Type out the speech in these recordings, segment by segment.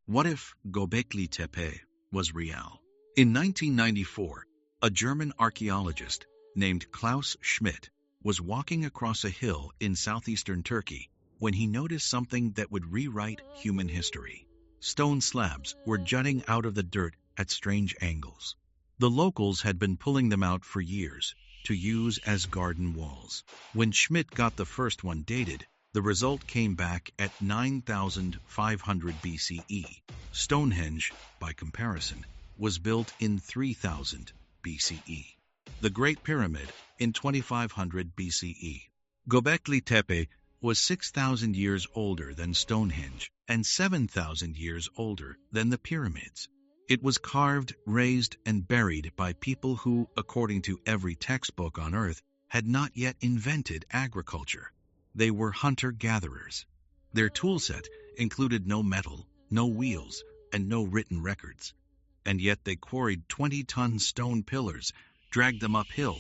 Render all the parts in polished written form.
What if Gobekli Tepe was real? In 1994, a German archaeologist named Klaus Schmidt was walking across a hill in southeastern Turkey when he noticed something that would rewrite human history. Stone slabs were jutting out of the dirt at strange angles. The locals had been pulling them out for years to use as garden walls. When Schmidt got the first one dated, the result came back at 9,500 BCE. Stonehenge, by comparison, was built in 3000 BCE. The Great Pyramid in 2500 BCE. Gobekli Tepe was 6,000 years older than Stonehenge and 7,000 years older than the pyramids. It was carved, raised, and buried by people who, according to every textbook on Earth, had not yet invented agriculture. They were hunter-gatherers. Their toolset included no metal, no wheels, and no written records. And yet they quarried 20-ton stone pillars, dragged them uphill,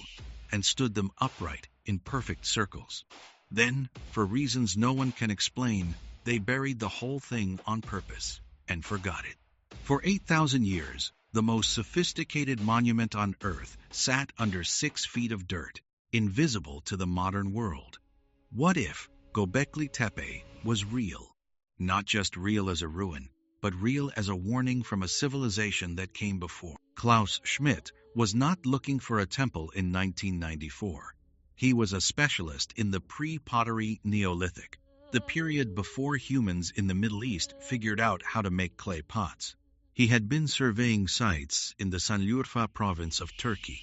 and stood them upright in perfect circles. Then, for reasons no one can explain, they buried the whole thing on purpose and forgot it. For 8,000 years, the most sophisticated monument on Earth sat under 6 feet of dirt, invisible to the modern world. What if Gobekli Tepe was real? Not just real as a ruin, but real as a warning from a civilization that came before. Klaus Schmidt was not looking for a temple in 1994. He was a specialist in the pre-pottery Neolithic, the period before humans in the Middle East figured out how to make clay pots. He had been surveying sites in the Sanliurfa province of Turkey,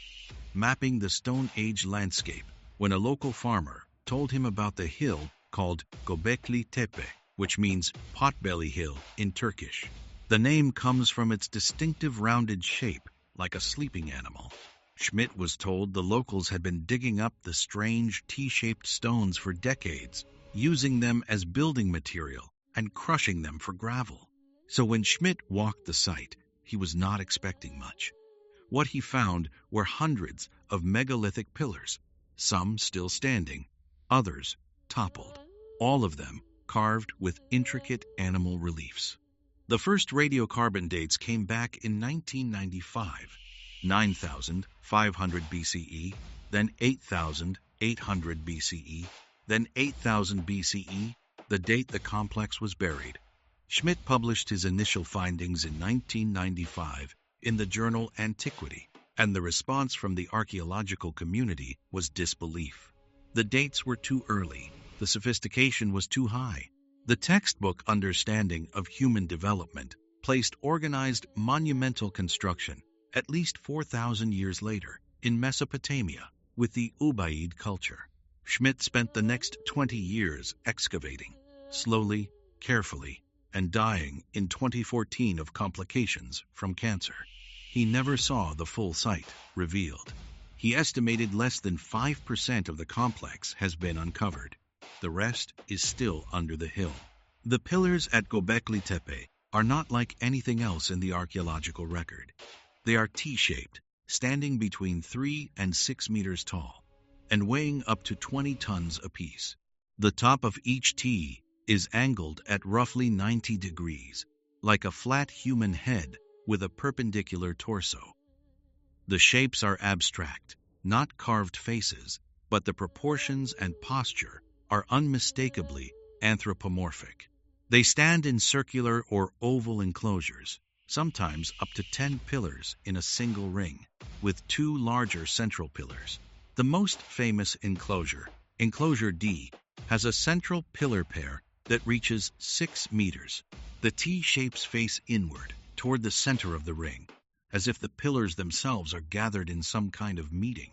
mapping the Stone Age landscape, when a local farmer told him about the hill called Gobekli Tepe, which means Potbelly Hill in Turkish. The name comes from its distinctive rounded shape, like a sleeping animal. Schmidt was told the locals had been digging up the strange T-shaped stones for decades, using them as building material and crushing them for gravel. So when Schmidt walked the site, he was not expecting much. What he found were hundreds of megalithic pillars, some still standing, others toppled, all of them carved with intricate animal reliefs. The first radiocarbon dates came back in 1995, 9,500 BCE, then 8,800 BCE, then 8,000 BCE, the date the complex was buried. Schmidt published his initial findings in 1995 in the journal Antiquity, and the response from the archaeological community was disbelief. The dates were too early, the sophistication was too high. The textbook understanding of human development placed organized monumental construction at least 4,000 years later in Mesopotamia with the Ubaid culture. Schmidt spent the next 20 years excavating, slowly, carefully, and dying in 2014 of complications from cancer. He never saw the full site revealed. He estimated less than 5% of the complex has been uncovered. The rest is still under the hill. The pillars at Gobekli Tepe are not like anything else in the archaeological record. They are T-shaped, standing between 3 and 6 meters tall, and weighing up to 20 tons apiece. The top of each T is angled at roughly 90 degrees, like a flat human head with a perpendicular torso. The shapes are abstract, not carved faces, but the proportions and posture are unmistakably anthropomorphic. They stand in circular or oval enclosures, sometimes up to 10 pillars in a single ring, with 2 larger central pillars. The most famous enclosure, Enclosure D, has a central pillar pair that reaches 6 meters. The T-shapes face inward, toward the center of the ring, as if the pillars themselves are gathered in some kind of meeting.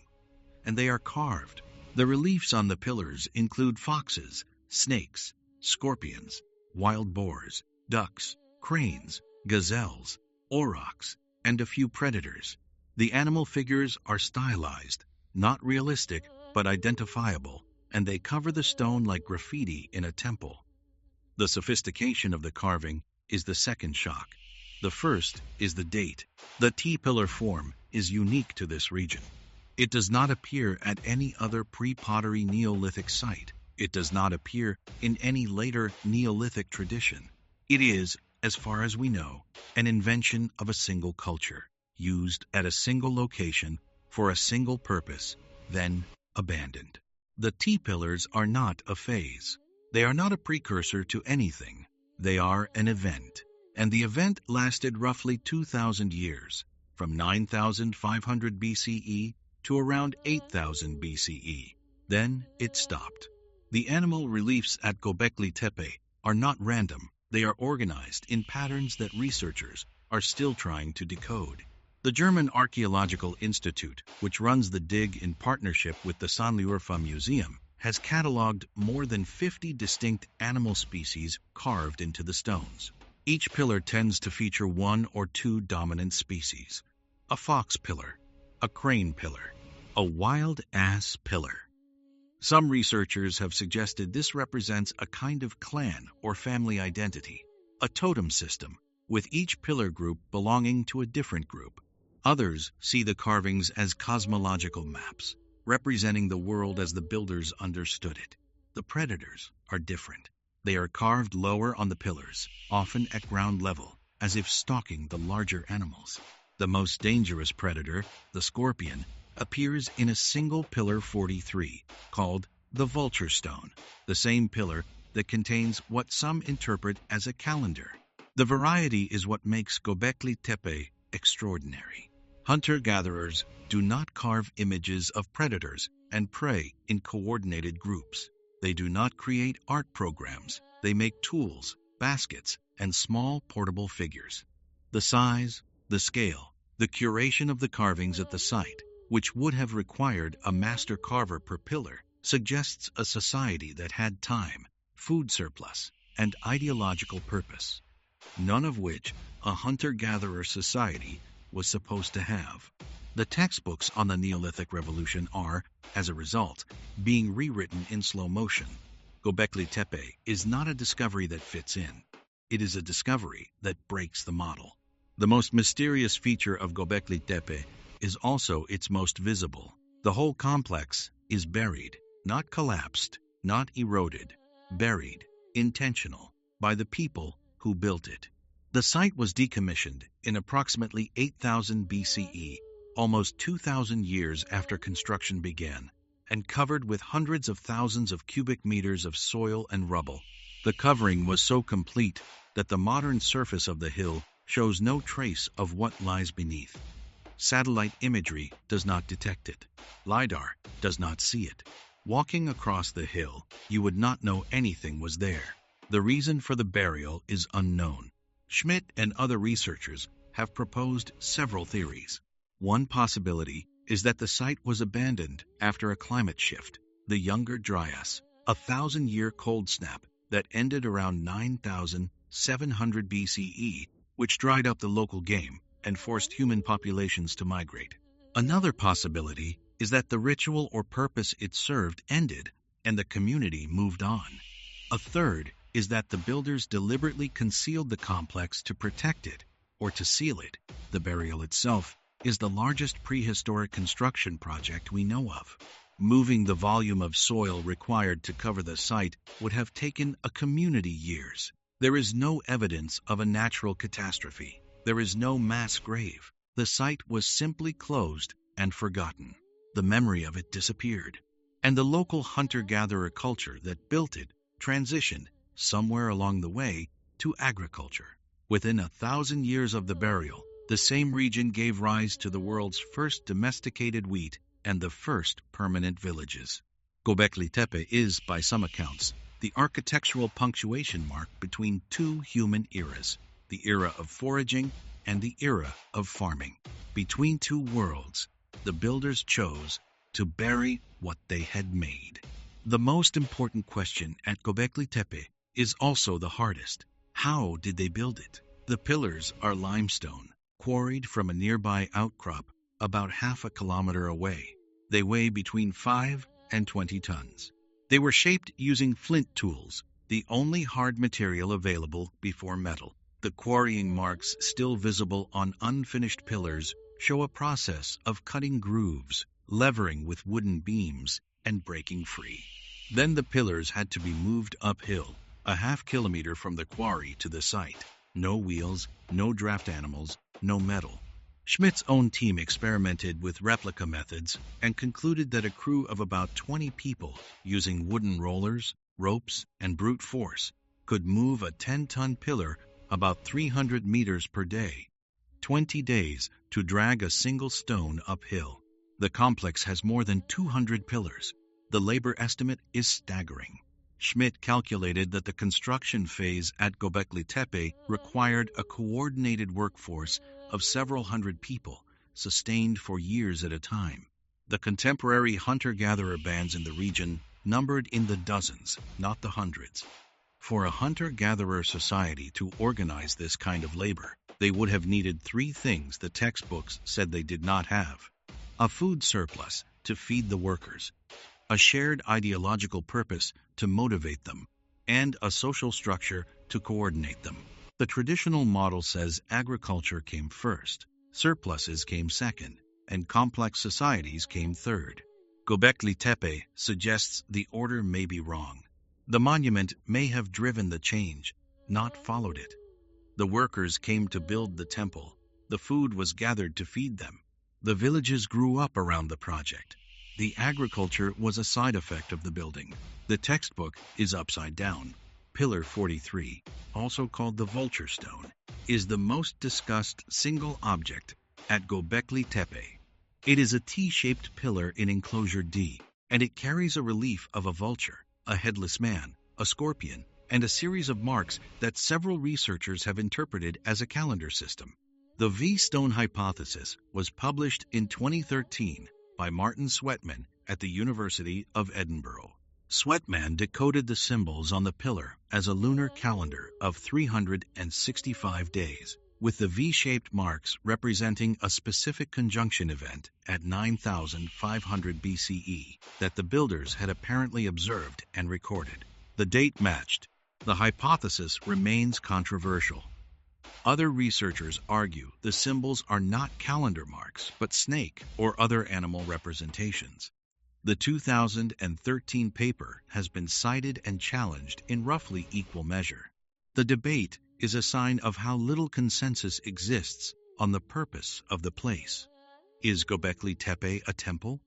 And they are carved. The reliefs on the pillars include foxes, snakes, scorpions, wild boars, ducks, cranes, gazelles, aurochs, and a few predators. The animal figures are stylized, not realistic, but identifiable, and they cover the stone like graffiti in a temple. The sophistication of the carving is the second shock. The first is the date. The T-pillar form is unique to this region. It does not appear at any other pre-pottery Neolithic site. It does not appear in any later Neolithic tradition. It is as far as we know, an invention of a single culture, used at a single location for a single purpose, then abandoned. The T-pillars are not a phase. They are not a precursor to anything. They are an event. And the event lasted roughly 2,000 years, from 9,500 BCE to around 8,000 BCE. Then it stopped. The animal reliefs at Gobekli Tepe are not random. They are organized in patterns that researchers are still trying to decode. The German Archaeological Institute, which runs the dig in partnership with the Sanliurfa Museum, has catalogued more than 50 distinct animal species carved into the stones. Each pillar tends to feature one or two dominant species: a fox pillar, a crane pillar, a wild ass pillar. Some researchers have suggested this represents a kind of clan or family identity, a totem system, with each pillar group belonging to a different group. Others see the carvings as cosmological maps, representing the world as the builders understood it. The predators are different. They are carved lower on the pillars, often at ground level, as if stalking the larger animals. The most dangerous predator, the scorpion, appears in a single pillar 43, called the Vulture Stone, the same pillar that contains what some interpret as a calendar. The variety is what makes Gobekli Tepe extraordinary. Hunter-gatherers do not carve images of predators and prey in coordinated groups. They do not create art programs. They make tools, baskets, and small portable figures. The size, the scale, the curation of the carvings at the site, which would have required a master carver per pillar, suggests a society that had time, food surplus, and ideological purpose, none of which a hunter-gatherer society was supposed to have. The textbooks on the Neolithic Revolution are, as a result, being rewritten in slow motion. Gobekli Tepe is not a discovery that fits in. It is a discovery that breaks the model. The most mysterious feature of Gobekli Tepe is also its most visible. The whole complex is buried, not collapsed, not eroded, buried, intentional, by the people who built it. The site was decommissioned in approximately 8,000 BCE, almost 2,000 years after construction began, and covered with hundreds of thousands of cubic meters of soil and rubble. The covering was so complete that the modern surface of the hill shows no trace of what lies beneath. Satellite imagery does not detect it. LiDAR does not see it. Walking across the hill, you would not know anything was there. The reason for the burial is unknown. Schmidt and other researchers have proposed several theories. One possibility is that the site was abandoned after a climate shift, the Younger Dryas, a 1,000-year cold snap that ended around 9,700 BCE, which dried up the local game and forced human populations to migrate. Another possibility is that the ritual or purpose it served ended and the community moved on. A third is that the builders deliberately concealed the complex to protect it or to seal it. The burial itself is the largest prehistoric construction project we know of. Moving the volume of soil required to cover the site would have taken a community years. There is no evidence of a natural catastrophe. There is no mass grave. The site was simply closed and forgotten. The memory of it disappeared. And the local hunter-gatherer culture that built it transitioned, somewhere along the way, to agriculture. Within 1,000 years of the burial, the same region gave rise to the world's first domesticated wheat and the first permanent villages. Gobekli Tepe is, by some accounts, the architectural punctuation mark between two human eras, the era of foraging and the era of farming. Between two worlds, the builders chose to bury what they had made. The most important question at Gobekli Tepe is also the hardest. How did they build it? The pillars are limestone, quarried from a nearby outcrop about half a kilometer away. They weigh between 5 and 20 tons. They were shaped using flint tools, the only hard material available before metal. The quarrying marks still visible on unfinished pillars show a process of cutting grooves, levering with wooden beams, and breaking free. Then the pillars had to be moved uphill, a half kilometer from the quarry to the site. No wheels, no draft animals, no metal. Schmidt's own team experimented with replica methods and concluded that a crew of about 20 people, using wooden rollers, ropes, and brute force, could move a 10-ton pillar about 300 meters per day, 20 days to drag a single stone uphill. The complex has more than 200 pillars. The labor estimate is staggering. Schmidt calculated that the construction phase at Gobekli Tepe required a coordinated workforce of several hundred people, sustained for years at a time. The contemporary hunter-gatherer bands in the region numbered in the dozens, not the hundreds. For a hunter-gatherer society to organize this kind of labor, they would have needed three things the textbooks said they did not have: a food surplus to feed the workers, a shared ideological purpose to motivate them, and a social structure to coordinate them. The traditional model says agriculture came first, surpluses came second, and complex societies came third. Gobekli Tepe suggests the order may be wrong. The monument may have driven the change, not followed it. The workers came to build the temple. The food was gathered to feed them. The villages grew up around the project. The agriculture was a side effect of the building. The textbook is upside down. Pillar 43, also called the Vulture Stone, is the most discussed single object at Gobekli Tepe. It is a T-shaped pillar in enclosure D, and it carries a relief of a vulture, a headless man, a scorpion, and a series of marks that several researchers have interpreted as a calendar system. The V-stone hypothesis was published in 2013 by Martin Sweatman at the University of Edinburgh. Sweatman decoded the symbols on the pillar as a lunar calendar of 365 days, with the V-shaped marks representing a specific conjunction event at 9,500 BCE that the builders had apparently observed and recorded. The date matched. The hypothesis remains controversial. Other researchers argue the symbols are not calendar marks, but snake or other animal representations. The 2013 paper has been cited and challenged in roughly equal measure. The debate is a sign of how little consensus exists on the purpose of the place. Is Gobekli Tepe a temple,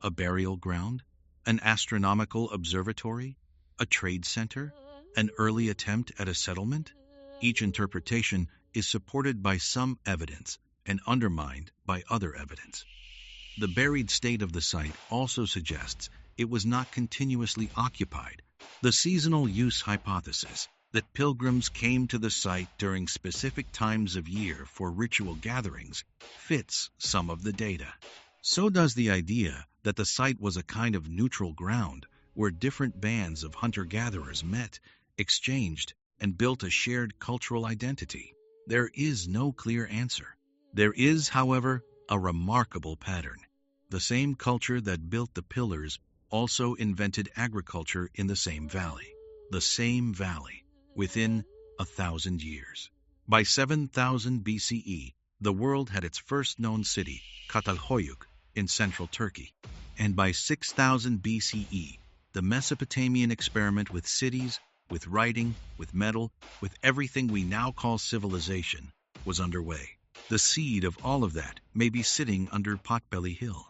a burial ground, an astronomical observatory, a trade center, an early attempt at a settlement? Each interpretation is supported by some evidence and undermined by other evidence. The buried state of the site also suggests it was not continuously occupied. The seasonal use hypothesis, that pilgrims came to the site during specific times of year for ritual gatherings, fits some of the data. So does the idea that the site was a kind of neutral ground where different bands of hunter-gatherers met, exchanged, and built a shared cultural identity. There is no clear answer. There is, however, a remarkable pattern. The same culture that built the pillars also invented agriculture in the same valley. The same valley, within 1,000 years. By 7000 BCE, the world had its first known city, Catalhoyuk, in central Turkey. And by 6000 BCE, the Mesopotamian experiment with cities, with writing, with metal, with everything we now call civilization, was underway. The seed of all of that may be sitting under Potbelly Hill.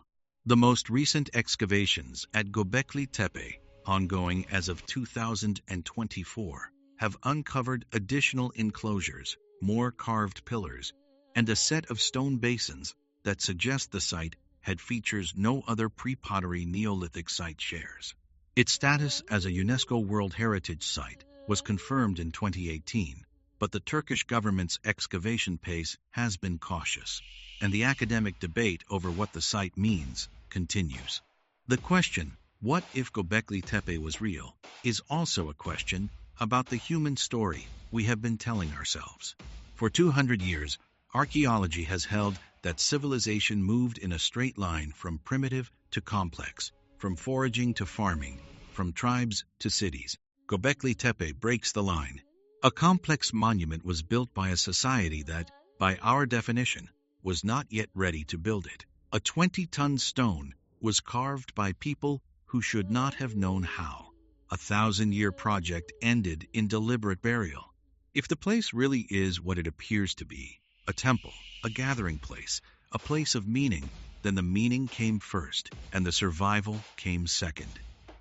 The most recent excavations at Gobekli Tepe, ongoing as of 2024, have uncovered additional enclosures, more carved pillars, and a set of stone basins that suggest the site had features no other pre-pottery Neolithic site shares. Its status as a UNESCO World Heritage Site was confirmed in 2018, but the Turkish government's excavation pace has been cautious, and the academic debate over what the site means continues. The question, what if Gobekli Tepe was real, is also a question about the human story we have been telling ourselves. For 200 years, archaeology has held that civilization moved in a straight line from primitive to complex, from foraging to farming, from tribes to cities. Gobekli Tepe breaks the line. A complex monument was built by a society that, by our definition, was not yet ready to build it. A 20-ton stone was carved by people who should not have known how. A 1,000-year project ended in deliberate burial. If the place really is what it appears to be, a temple, a gathering place, a place of meaning, then the meaning came first and the survival came second.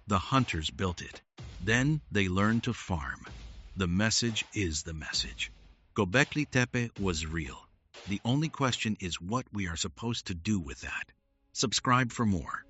The hunters built it. Then they learned to farm. The message is the message. Gobekli Tepe was real. The only question is what we are supposed to do with that. Subscribe for more.